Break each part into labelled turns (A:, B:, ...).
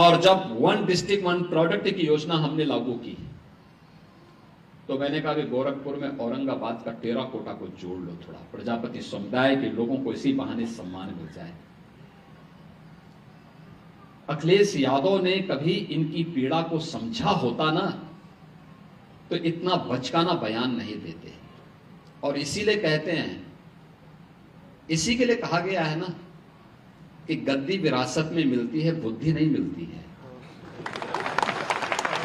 A: और जब one district one product की योजना हमने लागू की तो मैंने कहा कि गोरखपुर में औरंगाबाद का टेराकोटा को जोड़ लो, थोड़ा प्रजापति समुदाय के लोगों को इसी बहाने सम्मान मिल जाए। अखिलेश यादव ने कभी इनकी पीड़ा को समझा होता ना तो इतना बचकाना बयान नहीं देते। और इसीलिए कहते हैं, इसी के लिए कहा गया है ना कि गद्दी विरासत में मिलती है, बुद्धि नहीं मिलती है,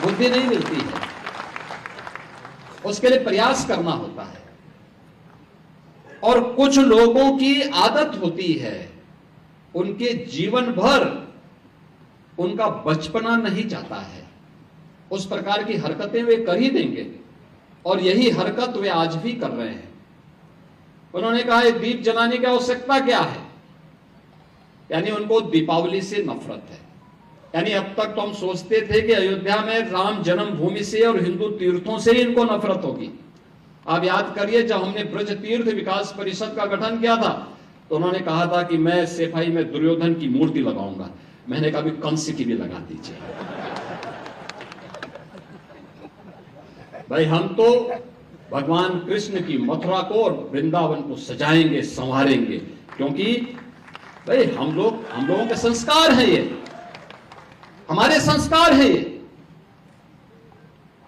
A: बुद्धि नहीं मिलती है, उसके लिए प्रयास करना होता है। और कुछ लोगों की आदत होती है, उनके जीवन भर उनका बचपना नहीं जाता है, उस प्रकार की हरकतें वे कर ही देंगे और यही हरकत वे आज भी कर रहे हैं। उन्होंने कहा दीप जलाने की आवश्यकता क्या है, यानी उनको दीपावली से नफरत है। यानी अब तक तो हम सोचते थे कि अयोध्या में राम जन्मभूमि से और हिंदू तीर्थों से ही इनको नफरत होगी। आप याद करिए, जब हमने ब्रज तीर्थ विकास परिषद का गठन किया था तो उन्होंने कहा था कि मैं सेफाई में दुर्योधन की मूर्ति लगाऊंगा। मैंने कहा कंस की भी लगा दीजिए। भाई हम तो भगवान कृष्ण की मथुरा को और वृंदावन को सजाएंगे, संवारेंगे, क्योंकि भाई हम लोगों के संस्कार है, ये हमारे संस्कार है। ये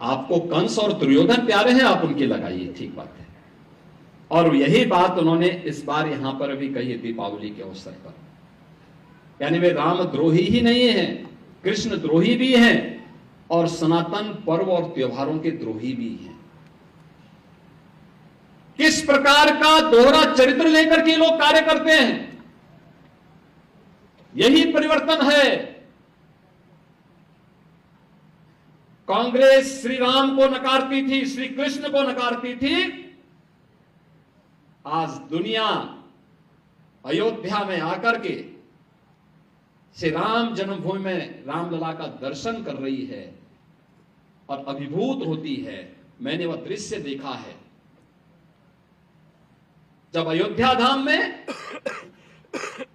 A: आपको कंस और दुर्योधन प्यारे हैं, आप उनकी लगाइए, ठीक बात है। और यही बात उन्होंने इस बार यहां पर भी कही दीपावली के अवसर पर। यानी वे रामद्रोही ही नहीं है, कृष्ण द्रोही भी हैं और सनातन पर्व और त्योहारों के द्रोही भी हैं। किस प्रकार का दोहरा चरित्र लेकर के लोग कार्य करते हैं, यही परिवर्तन है। कांग्रेस श्री राम को नकारती थी, श्री कृष्ण को नकारती थी। आज दुनिया अयोध्या में आकर के श्री राम जन्मभूमि में रामलला का दर्शन कर रही है और अभिभूत होती है। मैंने वह दृश्य देखा है जब अयोध्या धाम में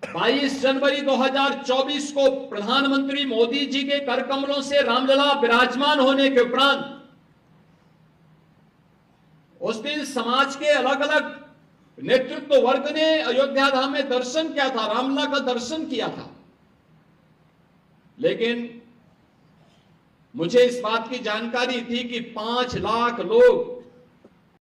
A: 22 जनवरी 2024 को प्रधानमंत्री मोदी जी के कर कमलों से रामलला विराजमान होने के उपरांत उस दिन समाज के अलग अलग नेतृत्व वर्ग ने अयोध्या धाम में दर्शन किया था, रामलला का दर्शन किया था। लेकिन मुझे इस बात की जानकारी थी कि 5 लाख लोग